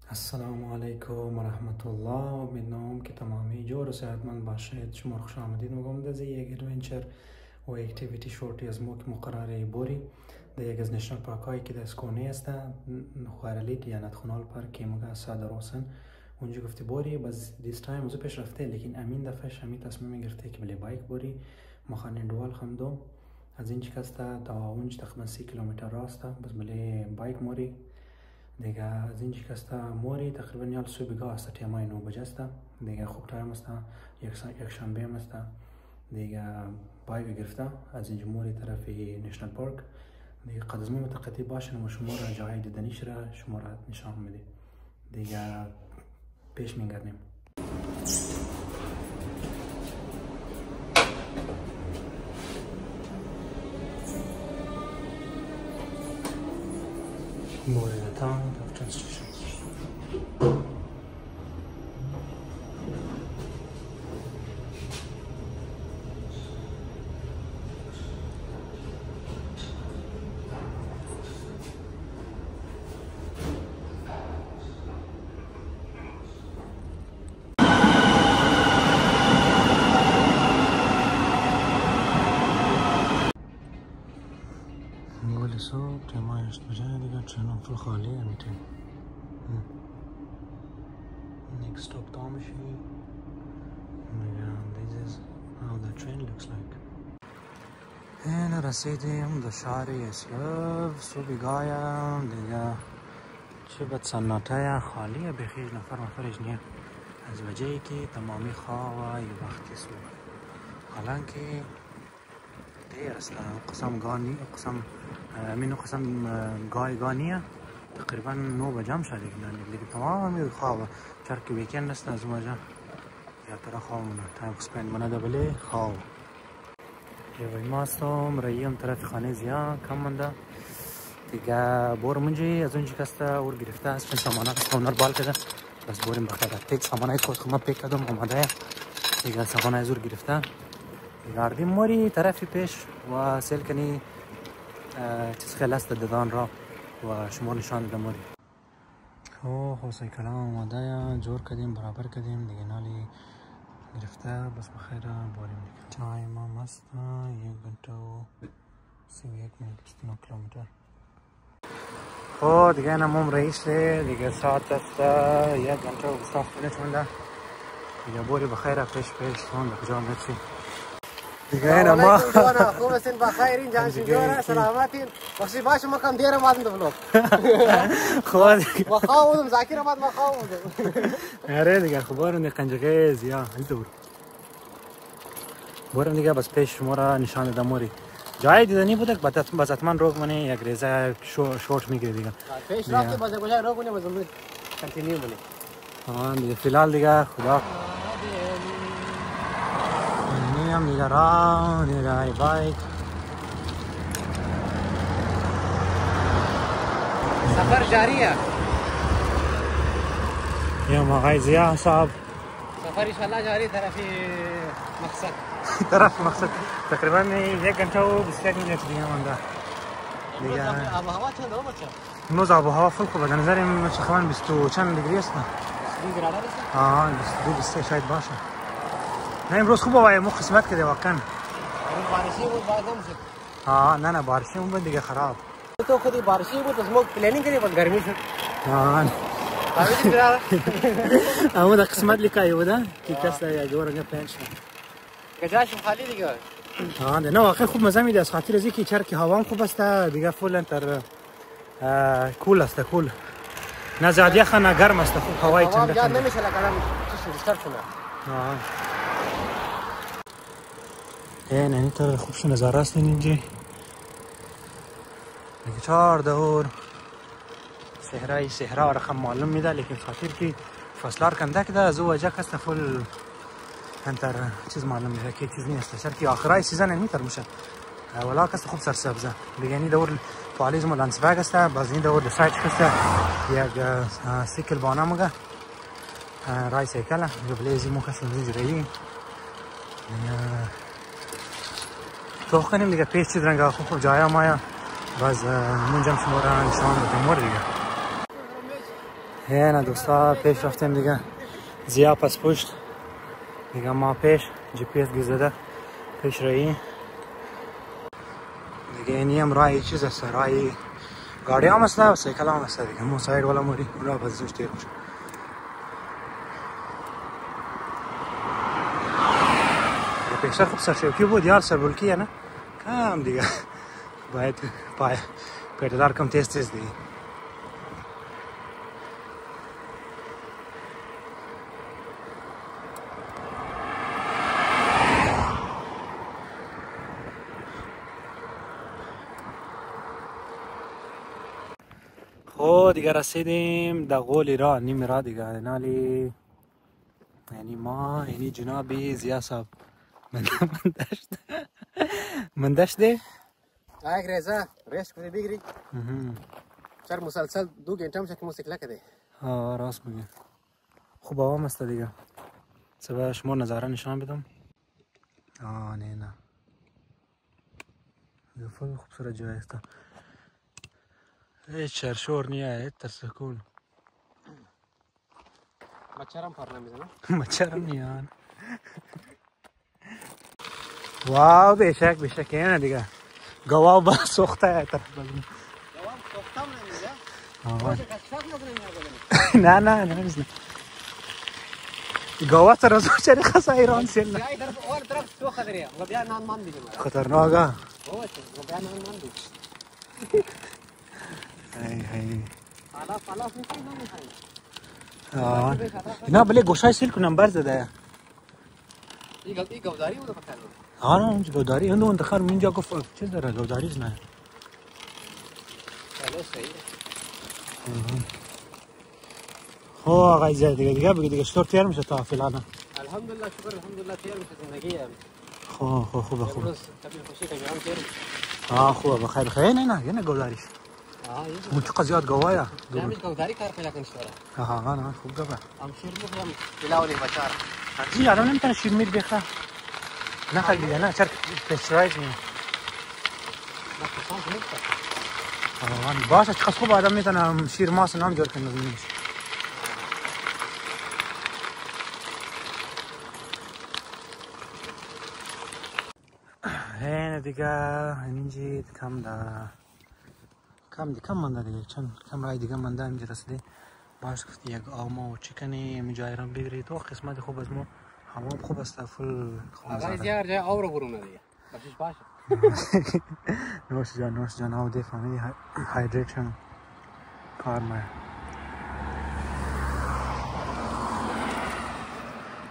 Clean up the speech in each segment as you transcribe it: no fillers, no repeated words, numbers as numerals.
السلام علیکم و رحمت الله. امیدوارم که تمامی جور و صحتمند باشید. شما خوش آمدید میگم در یک ادونچر و اکتیویتی شورتی از ما که مقرره بوری در یک از نشنال پارک هایی که در اسکونی است خوارلیت یا نتخونال پارک که مگه ساده روسن اونجا گفتی بوری باز دیس تایم اوزو پیش رفته لیکن امین دفعش همی تصمیم گرفته که بلی بایک بوری مخانه دوال خمدو از اینجا کسته تا اونج تقریبا 30 کیلومتر راسته باز بلی بایک موری دیگه از اینجا کسته موری تقریبا یال صبح بیگاه است تیمای 9 بجه است دیگه خوب تایم است یک شنبه هم است دیگه بایک گرفته از اینجا موری طرف نشنال پارک دیگه قد از ما متقطع باشن و شما را جای دیدنیش را شما را نشان میده دیگه پیش میگردیم. Mooring the town of train station. ولی صبح تیمایش بجای دیگه ترینم فل خالی همیتون next stop تامشی this is how the train looks like. هنا رسیدیم در شهر اسلوف صبح بیگایم دیگه چه بد سناته خالیه بخیر نفرش نیه از وجهی که تمامی خواه یه وقتی صبح حالا که دیر است قسم گانی قسم منو قسم گانیه تقریبا 9 بجه هم شده دیگه تمامی خواه چرک ویکند است از اونجا یا ترا خواه تایم سپند منه دبله خواه یه ما هستم راییم طرف خانه زیان کم منده دیگه بور منجی از اونجا کسته اور گرفته است چون سامانه کسته اونر بال کده بس بوریم بخته پیک سامانه کود خمه پیک کدم آمده دیگه سامانه زور گرفته گاردیم موری طرفی پیش و سیل کنی چیز خیلی است ددان را و شما نشان داده موری خب سایکل آماده جور کردیم برابر کردیم دیگه نالی گرفته بس بخیر باریم دیگه تایم هم است 1 گنته و 31 منت 29 کیلومتر. خب دیگه نموم رئیس دیگه ساعت است 1 گنته و 27 منت مونده دیگه بوری بخیر پیش سون کجا مرسی دیگه اینا ما خوب هستین بخیر جان شجاع سلامتین بخشی باش ما کم دیر اومدم تو بلوک خود ما خواهم ذاکر آمد ما خواهم آره دیگه خبرم قنجقه زیا دور برم دیگه بس پیش شما را نشان دادم موری جای دیدنی بوده بس حتما روگ منه یک ریزه شورت میگیره دیگه پیش رفته بس گوشه روگ منه بس کنتینیو بله ها دیگه فیلال دیگه خدا نیم دیگه را دیگه بایک سفر جاریه یا مغای زیا صاحب سفر انشالله جاری طرف مقصد تقریبا 1 گنته و 21 منت دیگه مونده دیگه آب و هوا چند عمر چند امروز آب و هوا فل خوبه به نظر من تقریبا 20 چند دیگری است 20 گراد است آه 22 شاید باشه نه امروز خوبه وای مو قسمت کده واقعا بارشی بود بعد نمیشه نه بارشی اون دیگه خراب تو خودی بارشی بود از ما پلنینگ کردی بعد گرمی شد اما دا قسمت لیکای بوده که کس دا یک ورنگه پنج شد گجاش خالی دیگه نه واقعا خوب مزه میده از خاطر ازی که چرک هوا خوب است دیگه فول انتر کول است کول نه زیاد یخ نه گرم است خوب هوای چنده هوا نمیشه لگرم چیزی استارت کنه این طرف خوب شو نظاره است اینجا دیگه 4 دور صحرا رقم معلوم میده لیکن خاطر که فصلار کنده کده از او وجه کسته فول انتر چیز معلوم میده که چیز نیست شرکی آخرای سیزن میتر میشه ولا کسته خوب سرسبزه دیگه این دور پالیزم لانسبرگ است باز این دور سایت کسته یک سیکل بانه مگه رای سیکل بلیزی مو کسته زیرایی تو کنیم دیگه پیش چیز رنگا خوب جای مایا باز منجم شما را نشان بدم مور دیگه نه دوستا پیش رفتیم دیگه. زیا پس پشت دیگه ما پیش جی پی اس گذاشته پیش رایی دیگه. اینی هم رای چیز است، رای گاڑی هم است و سایکل هم است دیگه. مو ساید والا موری اونها باز زوش تیر میشه. پیشتر خوب سرشوکی بود یار سربولکیه نه کم دیگه باید پای پیددار کم تیز تیز دیگه. خب دیگه رسیدیم در قول را نیم را دیگه. نالی یعنی ما یعنی جنابی زیا صاحب من داشته آیا ریزا ریس کنی بگیری چرا مسلسل 2 घंटे میشه که موسیقی کده. راست میگی. خوب هوا است دیگه. صبح شما نظاره نشان بدم. نه خیلی خوبصورت جای است. هیچ شرشور نیه تر سکون. مچرم پر نمیزنه. مچرم میان. واو بیشک اینه دیگه. گواه با سوخته تر بزن. گواه سوخته نمیزه. نه گواه تر از چری خاص ایران سیل. یا در اول طرف سوخته داره. و بیا نان مان دیگه. خطرناکه. و بیا نان مان دیگه. هی. حالا میشه نمیخوای. اینا بله گوشای سیل کو نمبر زده. این گوداری بود فکر اونجا گوداری اون دخل اینجا گفت چیز داره گوداریز نه. خلاص صحیح. خب آقای زید دیگه بگید چطور تیار میشه تا فعلا؟ الحمدلله شکر الحمدلله تیار میشه زندگی. خوبه. روز طبیعی خوشی کنیم تیار میشه. خوبه بخیر نه گوداریش. اون چقدر زیاد گواهی نمیشه گوداری کار پیدا کنی شورا. نه خوب گفت. ام شیر میخوام بلاولی بچار. این آدم نمیتونه شیر میت بخره. نه خیلی دیگه نه چرا پسترایز نمی. باشه چقدر خوب آدم میتونه شیر ماس نام جور کنه زمینش. این دیگه اینجی کم مانده دیگه چون کم رای دیگه مانده اینجا رسیده. باش گفتی یک آما و چیکنی اینجا ایران بگیری تو قسمت خوب از ما هوا خوب است فل آقای زیار جای آور برونه دیگه باشش باشه. نوش جان او دی فامیلی هایدریشن کار ما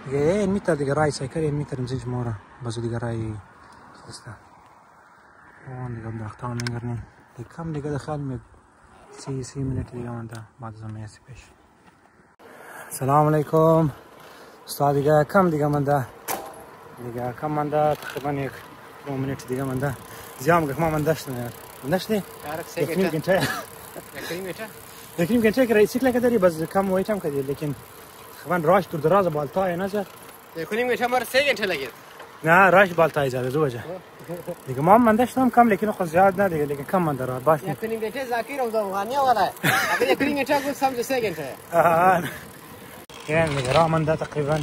دیگه این میتر دیگه رای سایکل این میتر امزیج مورا بازو دیگه رای خسته اون دیگه درختان میگرنیم دیگه کم دیگه دخل می 30 منت دیگه مانده بعد از میسی پیش. سلام علیکم استاد دیگه کم دیگه مانده تقریبا یک 2 منت دیگه مانده. زیام که ما من داشتی یک نیم घंटे که رئیس سیکل داری بس کم وایت هم کردی لیکن تقریبا راش دور دراز بالتای نظر یک نیم घंटे مر 3 घंटे لگید. نه راش بالتای زده 2 بجه دیگه ما من داشتم کم لیکن خود زیاد نه دیگه لیکن کم من داره باش یک نیم घंटे زاکیر او افغانیا والا اگر یک نیم घंटे کو سمجھ 3 घंटे یعنی دیگه راه من ده تقریبا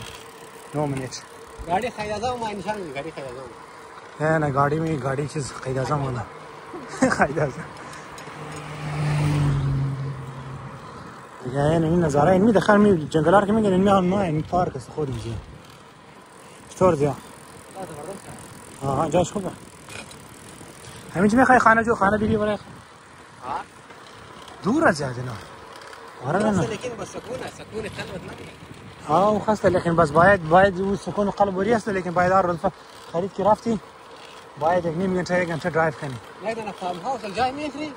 9 منت. गाड़ी खैर आज़म मैं निशान में गाड़ी खैर आज़म है ना गाड़ी चीज खैर आज़म वाला खैर आज़म يعني این نظاره این میدخل می جنگلار که میگن این میان نه این پارک است خود اینجا چطور زیا جاش خوبه همینجا میخوای خانه بگیری برای دور از زیاده نه آره نه لیکن بس سکون قلب نداره خاصه لیکن بس باید سکون قلب وری است لیکن باید رفت خرید که رفتی باید یک نیم घंटे ड्राइव کنی نه نه فارم هاوس جای میخری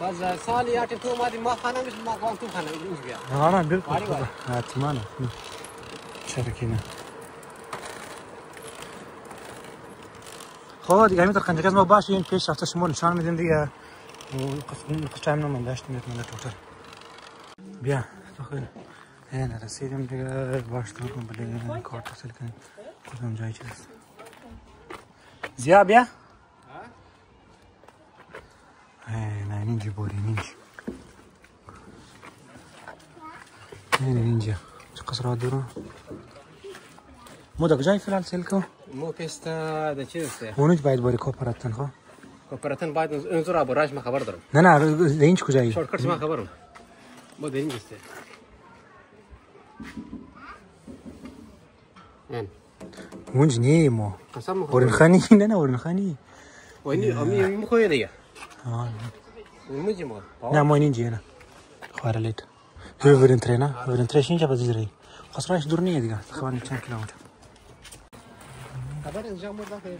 بس سال یا تو ما خانه میش ما قوم تو خانه اینج بیا نه بالکل حتما شرکینه خب دیگه میتر خنجر ما باشه این پیش رفته شما نشان میدیم دیگه قشنگ من داشتم میتونم توتر بیا تو خیلی هنا رسیدیم دیگه باش تو کن بله کارت حاصل کنیم کدوم جایی چیست زیا بیا نه اینجا بوری اینجا نه اینجا چه قصر داره مو دا کجای فعلا سیل کو مو پستا د چیز است اونج باید باری کوپراتن ها کوپراتن باید اونجا را براش ما خبر دارم نه نه اینج کجایی شورتکت ما خبرم مو دین است نه اونج نی مو قسم ورن خانی نه ورن خانی ویني امي مو خويا ديا اه المجي مو نه ما اینجا نه خارلید ورن ترينا ورن تريشين جاب زيري خسراش دورنيه دیگه تقریبا چند کیلومتر خبر انجام مو داخل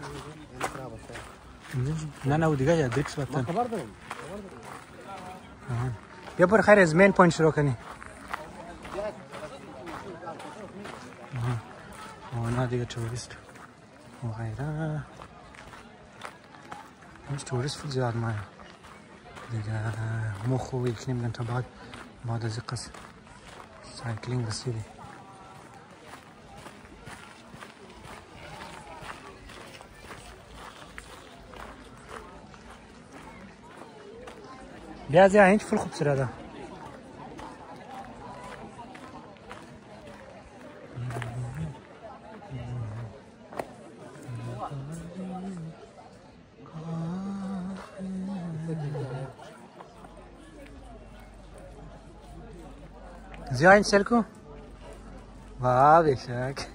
خراب است نه نه دیگه یا دریکس وقتا خبر دارم بیا پر خیر از مین پوینت شروع کنی نه دیگه توریست و غیره اینج توریست فول زیاد مایه دیگه مو خوب یک نیم گنته بعد از قصد سایکلینگ رسیدی بیا زیاد اینج فول خوب سراده زیاد اینج سل کو واه بشک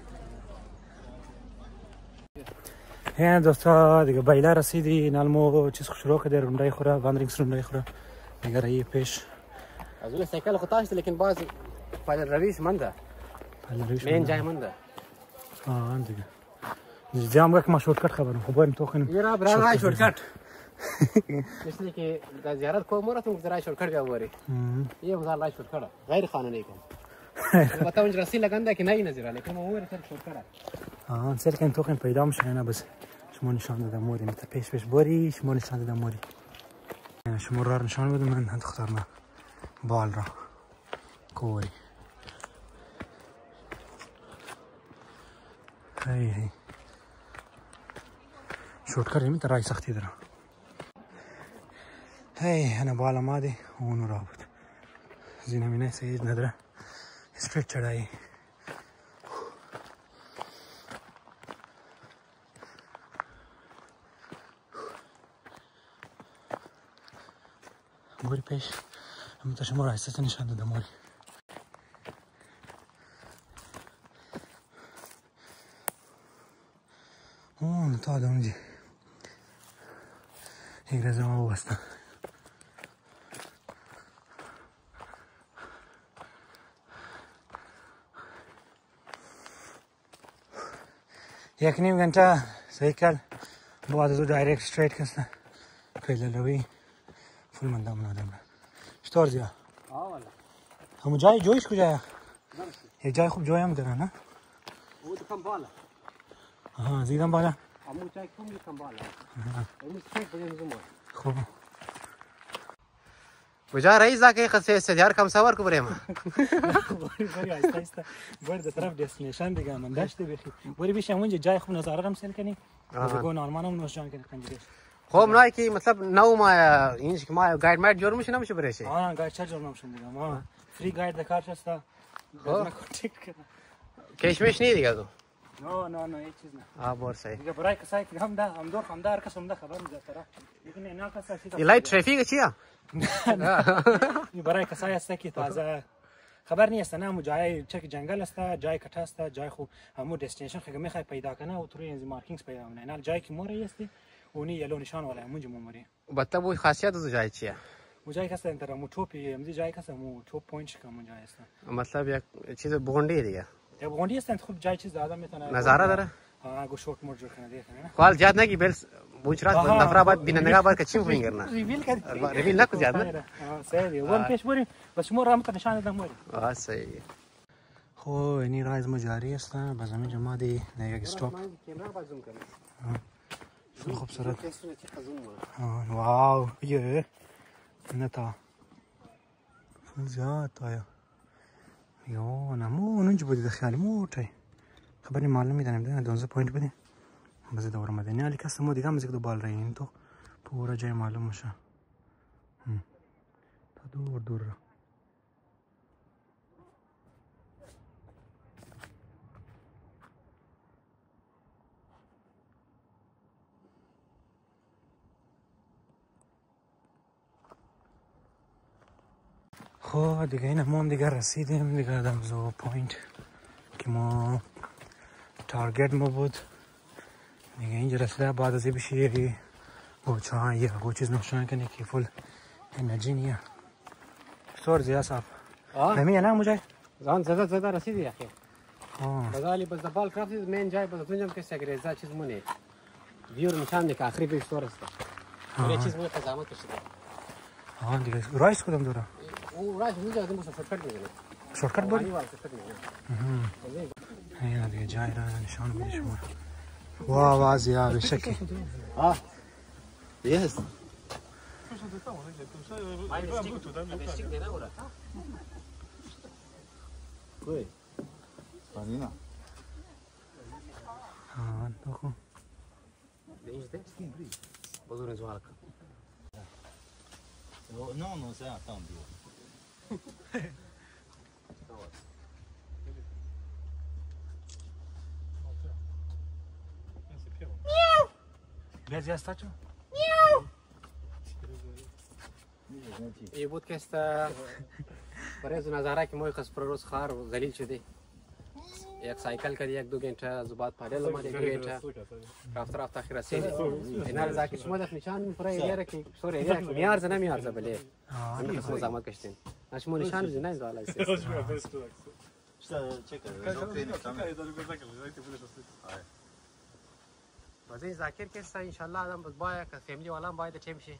هی دوستا دیگه بایلا رسیدی نالمو چیز شروع کرده روندای خوره واندرینگز روندای خوره دیگه رایی پیش از اون سایکل خطاش لیکن باز پایل رویش منده مین جای منده دیگه زیام که ما شورتکت خبرم خب بریم تو کنیم یرا برای شورتکت مثل که در زیارت کو مراتون گذرای شورتکت بیاوری یه مثال رای شورتکت غیر قانونی کن البته اونج رسی لگنده که نه نظر لیکن ما ور سر شورتکت سر کن تو کنیم پیدا میشه نه بس شما نشان دادم موری مت پیش بری شما نشان دادم موری شما را نشان بدم من انتخابم بال را کوری هی شورتکت میت رای سختی داره هی انا بالا مادي اون رابط زینمینه سید نداره استریت چڑھائی موری پیش هم تا شما را حساسه نشان داده موری اون تا دونجی یک رزه ما بستن یک نیم گنته سایکل بعد از او دایرکت استریت کسته پیدل روی فول من دام نادم چطور زیا؟ والا همون جای جویش کجاست؟ یک جای خوب جای هم داره نه؟ او تو کم بالا زیدم بالا همون جای کم بالا اون چک بگیم زمان خوب کجا رئیس زاکه خسته استدیار کم سوار کو بریم بری آیسته آیسته بر در طرف دستینیشن دیگه من داشته بخی بری بیش اونجا جای خوب نظاره رو سل کنی دیگه نورمال هم نوش جان کنی کنجیش خب نه کی مطلب نو ما اینج که ما گاید مات جور میشه نمیشه برشه گاید چه جور نمیشه دیگه ما فری گاید دکار هست کشمش نی دیگه تو نه هیچ چیز نه بار صحیح دیگه برای کسایی که هم ده هم دور هم دار کس هم ده خبر میده طرف لیکن اینا کسا چیز لایت ترافیک چیه برای کسایی هست که تازه خبر نیست نه مو جای چک جنگل است جای کټ است جای خو همو دستینیشن خو میخوای پیدا کنه او تروی انزی مارکینگز پیدا کنه نه جای که موری است اونی یلو نشان ولا مونج موری بتا بو خاصیت از جای چیه مو جای کسا انتر مو توپی امزی جای کسا مو توپ پوینت که مو جای است مطلب یک چیز بغونډی دیگه یا بغونډی است خوب جای چیز زیاده میتونه نظاره داره گو شورت مور جوړ کنه دیگه نه خال زیاد نگی بل بوچرات نفراباد بینندگان باید که چی فینگر نه ریویل کړي ریویل نه کو زیاد نه صحیح دی ون پیش بری بس مو رام ته نشان دادم موری صحیح خو اینی رایز ما جاری است باز همین جمع دی نه یک استاپ کیمرا باید زوم کنم خیلی خوبصورت واو یه نتا زیاد آیا یو نمو اونج بودی دخیال موتی خبری معلوم میدنم دیگه 12 پوینت بدیم بس دور مدنی علی کس مو دیگه مزیک دو بال رही हैं तो पूरा جای معلوم میشه تا دور خب دیگه این هم دیگه رسیدیم دیگه دمزو پوینت که ما تارگت ما بود دیگه اینجا رسیده. بعد از این بشه گوچه ها یه گوچیز نشان کنه که فول انرژی نیه سور زیاد صاف نمیه نه مجای زان زده رسیدی یا خیر بازالی بس دبال کرافتی من جای بس اونجا که سگریزا چیز مونه ویور نشان که آخری به استور است یه چیز مونه قضاوت شده دیگه رایس کدام دوره او رایس اونجا از اون شورتکت میگیره شورتکت بودی اینا دیگه جای را نشان میده شما واه واه زیاد به شکل یس Uy. Panina. Doku. Değişti. Bozulun şu halka. No, se ha tan vivo. Vezi asta ce? ये बहुत कैसा बरेज नज़ारा कि मोई खस प्रोस खार जलील चुदे एक साइकिल कर एक दो घंटा जुबात पाले लमा एक घंटा राफ्ता राफ्ता आखिर से इनाल जाके شما دف نشان می فرای یاره کی سور ایریا میار زنه میار زبله این خصوص زحمت کشتین شما نشان زنه این زالا است بعدين ذاكر كيسا ان شاء الله ادم بس بايا كفاميلي ولا بايا تشيم شي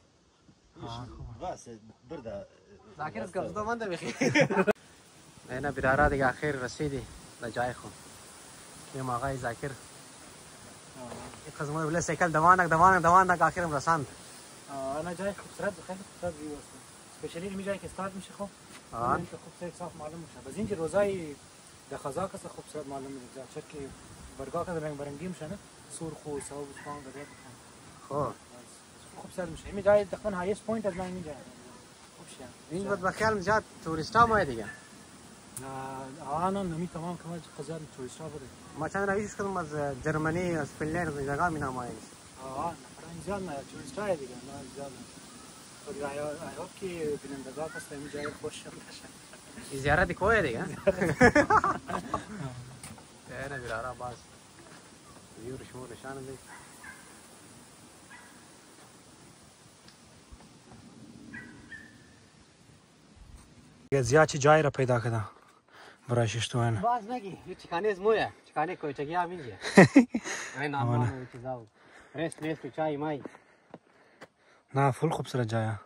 بس برده ذاكر قصده ما انت بخير انا برارا دي اخر رسيدي لجايكم كيما غاي ذاكر خزمه ولا سيكل دوانك اخر رسان انا جاي خسرت خیلی خسرت واسه اسپیشلی می جایی که استارت میشه خب این که خوب صاف معلوم میشه بس اینجا روزای د خزا که خوب صاف معلوم میشه چون که برگاه که رنگ برنگی میشه نه سرخ و سبز فام بده خب خوب صاف میشه می جای تقریبا هایست پوینت از من اینجا خوب شه این بود بخیال جات توریستا ما دیگه انا نمی تمام کمال قزار توریستا بوده ما چند رویش کردم از جرمنی از فنلند از جگه می نمایش نفران زیاد نه توریستا دیگه نه زیاد ولی آیا که بینندگان هست این جای خوش شد زیارت کوه دیگه انا برارا باز ویور شمول نشان دی زیاد چی جای را پیدا کردم برای ششتوان باز نگی یه چکانه از مویا چکانه کوی چگی هم اینجا این نام چیزاو رست چای مای نه فول خوب سر جایا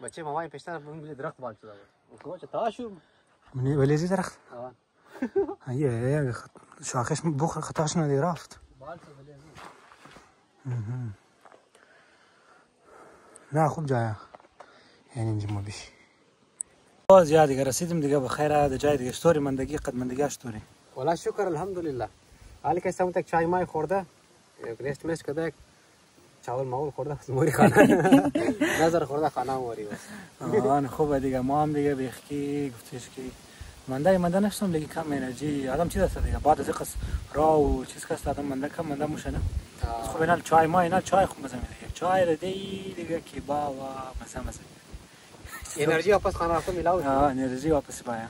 بچه مامای پشتن بون درخت بال شده بود کوچه تاشو منی ولیزی درخت ایه شاخش بخ خطاش ندی رفت بال شده نه خوب جایا یعنی اینجا ما بیشی باز یا دیگه رسیدیم دیگه بخیر جای دیگه استوری مندگی قد مندگی استوری والله شکر الحمدلله حالی که سمت چای مای خورده ریست میش کده چاول ماول خورده موری خانه نظر خورده خانه موری بس آن خوبه دیگه ما هم دیگه بیخکی گفتش که منده نشتم دیگه کم انرژی آدم چیز است دیگه بعد از قص را و چیز کست آدم منده موشه نه خوب اینا چای ما اینا چای خوب مزه میده چای رو دیگه که با و مزه انرژی واپس خانه رفتم میلاو انرژی واپس بایا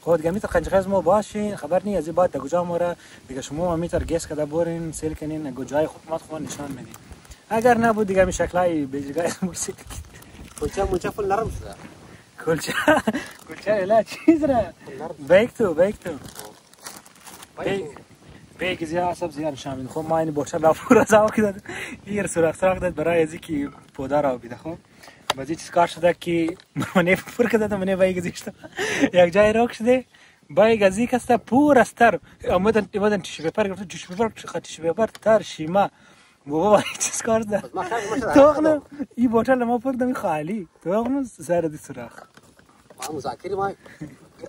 خود دیگه میتر قنجقز ما باشین خبر نی از بعد کجا مورا دیگه شما میتر گس کده برین سیل کنین کجای خوب مات خون نشان میدین اگر نبود دیگه می شکلای بجگای موسیقی کلچه فل نرم شده کلچه لا چیز را بیکتو بیک زیاد سب زیاد شامل خب ما این بوچه لا پورا زاو کده ایر سوراخ داد برای ازی کی پودا را بیده خب بعضی چیز کار شده که منه پر کده تا منه بیک زیشتا یک جای روک شده بیک ازی کسته پور استر اومدن تیشو پیپر گرفت تیشو پیپر تر شیما بابا چیز کار ده تو این بوتل ما پردم خالی تو سر دی سوراخ ما مذاکره ما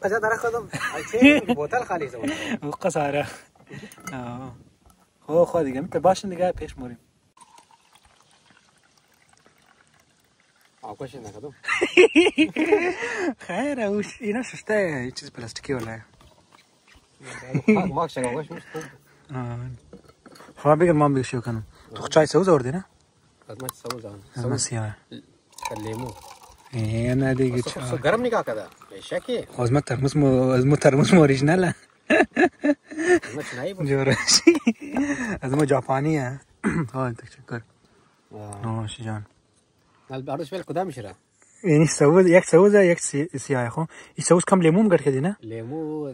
قضا درخ خودم چه بوتل خالی زمان قصاره خو دیگه میت باشین دیگه پیش موریم آقاش نکردم خیر اوش اینا شسته چیز پلاستیکی ولا ما شغل آقاش مش خب بگم ما بگشیو کنم تو چای سوز آوردی نه از ما سوز آن سوز سیاه لیمو نه دیگه سو گرم نگاه کرده شکی از ما ترموز اوریجینال چنایی بود جورشی از ما ژاپنیه حال تشکر نوش جان البته ولی کدام میشه یعنی سوز یک سیاه خو این سوز کم لیمون گرد کردی نه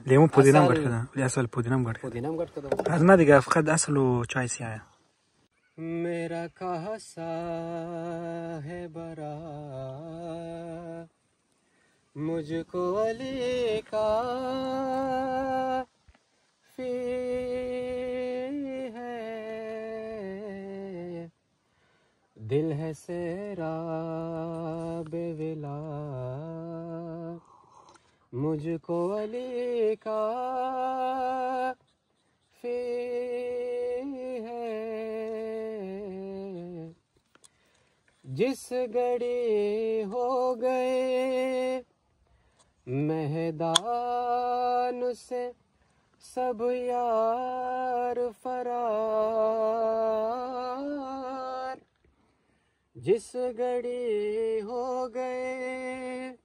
لیمون پودینم گرد کردم اصل پودینم گرد کردم از نه دیگه فقط اصل و چای سیاه मेरा कहसा है बरा मुझको अली का फी है दिल है सेरा बेविला मुझको अली का फी है जिस घड़ी हो गए मैदान से सब यार फरार जिस घड़ी हो गए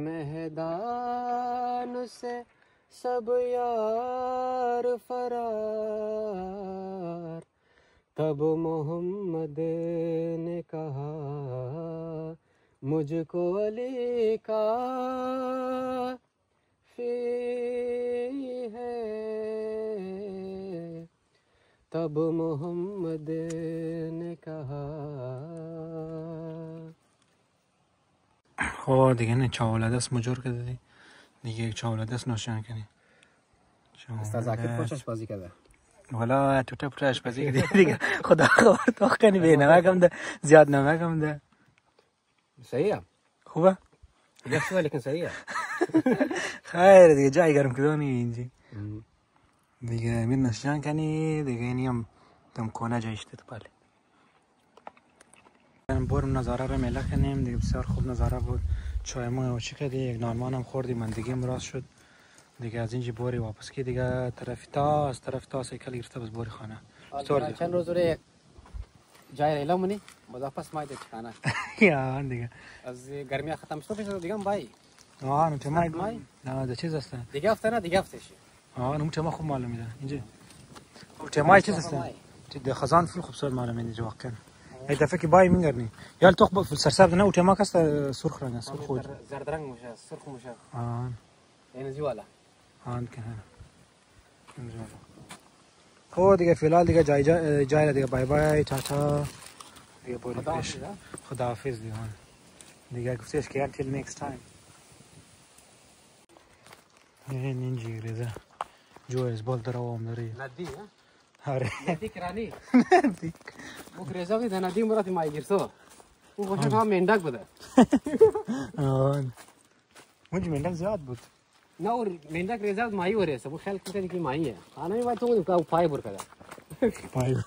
मैदान से सब यार फरार तब मोहम्मद ने कहा मुझको अली का फी है तब मोहम्मद ने कहा خب دیگه نه چاوله دست مجور کرده دیگه یک چاوله دست نوشن کنی استاد زاکر خوشش بازی کرده والا تو پرش بازی دیگه خدا خبر تو کنی به نمکم ده زیاد نمکم ده صحیحه خوبه دیگه شو لیکن صحیحه خیر دیگه جای گرم کدومی اینجی دیگه میر نوشن کنی دیگه اینیم تم کنه جایش تو پالی برم نظاره رو مله کنیم دیگه بسیار خوب نظاره بود چای ما و چی کردی یک نانمان هم خوردیم من دیگه راست شد دیگه از اینجی بوری واپس کی دیگه طرف تا سیکل گرفته بس بوری خانه چند روز روی جای ریلا منی واپس مایده چکانه یا دیگه از گرمی ختم شد پیش دیگه بای نه تو مای نه ده چیز است دیگه هفته نه دیگه هفته شی نه تو ما خوب معلومه ده اینجا تو مای چیز است ده خزان فل خوب سر معلومه اینجا واقعا ای دفعه که بای میگردنی یا تو في السرساب نه تو ما کست سرخ رنگ سرخ خود زرد رنگ میشه سرخ میشه این زیواله که خب دیگه فعلا دیگه جای دیگه بای بای تاتا دیگه بوری پیش خداحافظ دیگه گفتش که until next time این اینجی ریزه جو از بال دوام داری ندی آره ندی کرانی ندی او ریزه که ندی مرات مای گرسو او خوشم هم مندک بوده مونج مندک زیاد بود نه اور مندک ریزه مایی وره سب خیال کرده که ماییه آنها باید تو کا فایبر کرده فایبر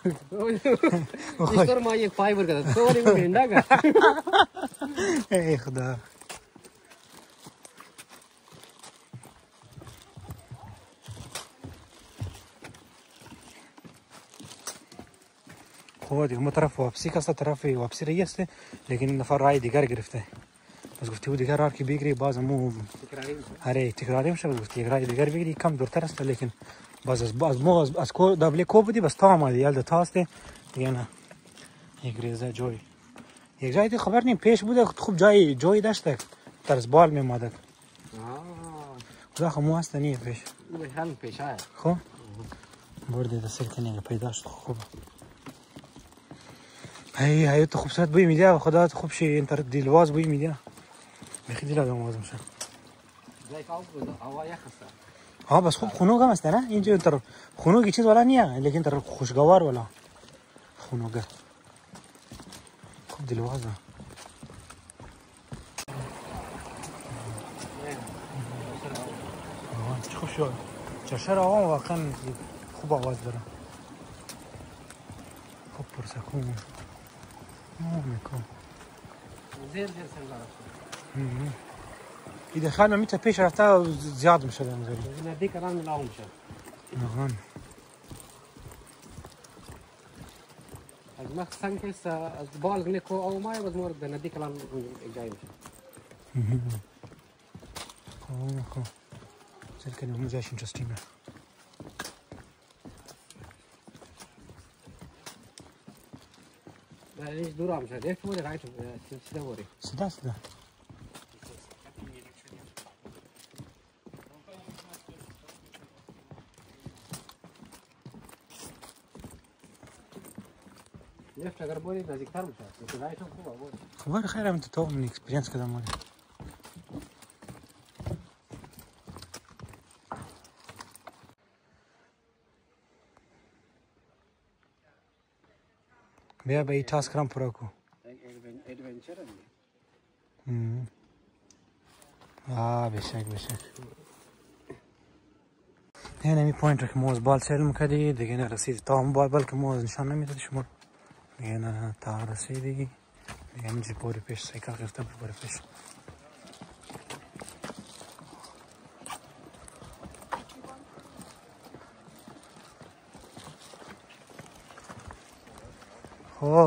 इसको माये फाइबर का तो वाली मेंढा का ए खुदा هو دیگه ما طرف واپسی کاستا طرف واپسی رهی است لیکن نفر رای دیگر گرفته بس گفتی دیگر راه که بگیری باز مو آره تکراری میشه گفتی رای دیگر بگیری کم دورتر است لیکن باز از کو دبلی کو بودی بس تا اومدی یال تاسته دیگه نه یک ریزه جوی یک جایی خبر نیم پیش بوده خوب جایی داشته طرز بال میماده خدا خمو هست نیه پیش حال پیشه خب برده دست کنی پیدا شد خوب هی تو خوب سرت بوی میده خدا خوب شی انتر دیلواز بوی میده بخی دیل آدم وازم شد جای کاو هوا یخسته ها بس خوب خنوگ هم است نه اینجا تر خنوگ چیز والا نیه لیکن تر خوشگوار والا خنوگه خوب دلوازه چه خوب شد چرشر آوام واقعا خوب آواز داره خوب پرسکون میکن زیر سنگار ایده خانم میته پیش رفته زیاد میشه در ندی کلام لاو میشه نهان از مخ سنگ از بال نکو او مای باز مورد ندی کلام جای میشه خب چرا که نموزش اینترستینگه. هیچ دور هم شد. یک موری رایت سیده موری. سیده. لیفت اگر بودی نزدیکتر میشه. رایت هم خوبه بود. خب خیر هم تو من اکسپریانس کردم موری. بیا به این تاسک رام پورا کو. ادونچر بشک. این همی پوینت رو که موز بال سیل میکردی دیگه نرسید تا هم بال که موز نشان نمیدادی شما دیگه نه تا رسیدی دیگه همینجی بوری پیش سایکل گرفته بوری پیش.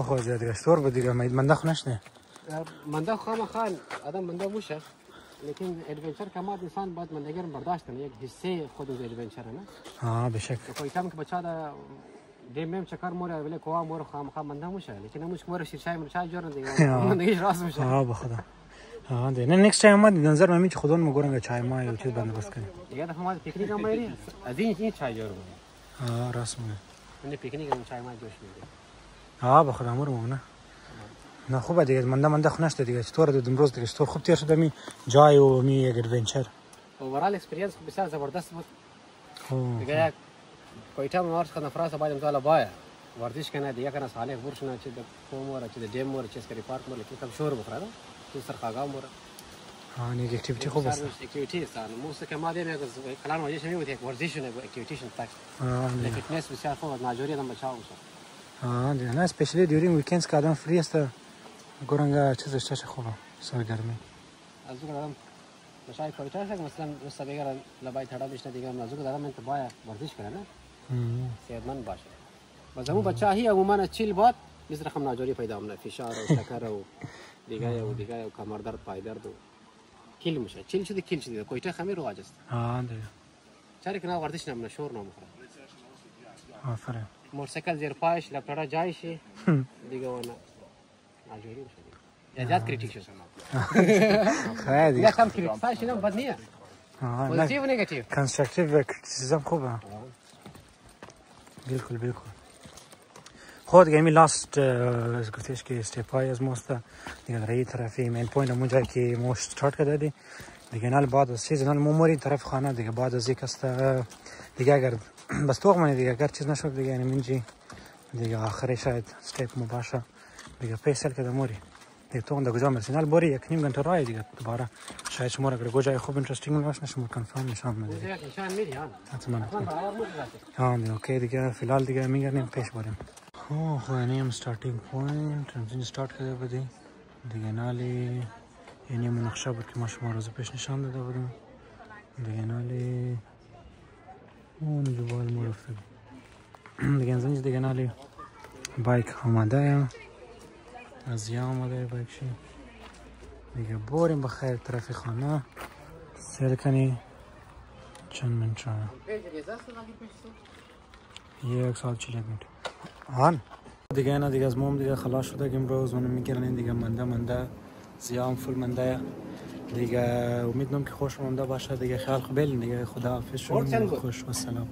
خو زیاد گشتور بود دیگه مندخ نشنه. مندخ خان آدم مندخ موشه. لیکن ادونچر کماد انسان باید مندگی رو برداشت کنه. یک حصه خود از ادونچر نه. بشک. کوئی کم که بچه دا دیم چکار موره ولی کوه موره خام مندخ موشه. لیکن نموش موره شیرچای مرچای جورن دیگه. مندگیش راست میشه. بخدا. دیگه نکست تایم ما نظر من میچ خودمون میگورن چای ما یا چیز بندوبست کنیم. دیگه دفعه ما پیکنیک هم میریم. از این چای جور بود. راست میگه. من پیکنیک هم چای ما جوش میدیم. بخدا امور نه خوبه دیگه منده خونش دیگه چطور دو امروز دیگه چطور خوب تیر شده می جای و می ادونچر اوورال اکسپریانس بسیار زبردست بود دیگه کویتا مارس کنه فرانسه باید امتحان باید ورزش کنه دیگه کنه صالح ورشنا چه کومور چه دیم مور چه اسکری پارک مور که کم شور بخوره تو سر خاگا مور نیک اکتیویتی خوب است اکتیویتی است موسیقی که ما دیم کلان واجش میود یک ورزش نه اکتیویتی تاک فیتنس بسیار خوب ناجوری آدم بچاو میشه دیگه نه اسپشیالی دیورینگ ویکندز که آدم فری است گورنگا چیزش چه خوبه سرگرمی از اون آدم مشای کویتا است مثلا مثلا بگیرن لبای تڑا بشنه دیگه نازوک آدم انت باید ورزش کنه نه صحتمند باشه بازمو بچه هی عموما چیل باد مثل رقم ناجوری پیدا میشه فشار و شکر و دیگه و کمر درد پای درد و کیل میشه چیل شده کیل شده کویتا خمیر رواج است دیگه چرا که نه ورزش نمیشه شور نمیخوره آفرین موتورسیکل زیر پایش لپتادا جایشه دیگه و نه ناجوری میشه یا زیاد کریتیک شد خیلی یا کم کریتیسایش نه بد نیه پوزیتیو و نگاتیو کنستراکتیو کریتیسیزم خوبه بالکل خود دیگه می لاست از گفتش که استپ های از ماست دیگه در این طرفی مین پوینت همون جایی که ما استارت کرده دی دیگه نال بعد از چیز نال موموری طرف خانه دیگه بعد از یک است دیگه اگر بس تو من دیگه اگر چیز نشد دیگه یعنی منجی دیگه آخری شاید استپ مباشر دیگه پیسل که موری دیگه تو اون کجا مرسینال بوری یک نیم گنته رای دیگه دوباره شاید شما اگر گوجای خوب اینترستینگ باشه نشون کنفرم نشون میده نشان میدی دیگه اوکی دیگه فیلال دیگه میگردیم پیش بریم یعنی هم ستارتینگ پوینت همچنین ستارت کرده بودیم دیگه نالی یعنی همون نقشه بود که ما شما روز پیش نشان داده بودیم دیگه نالی اون جبال ما رفته بود دیگه انزنیز دیگه نالی بایک آمده از یا آمده بایک شی دیگه بریم بخیر طرف خانه سیر کنی چند من چند یک سال 40 منت دیگه نه دیگه از موم دیگه خلاص شده که امروز منو میگیرن دیگه منده زیام فل منده دیگه امید دارم که خوش مونده باشه دیگه خیال خوب دیگه خدا حافظ شما خوش و سلام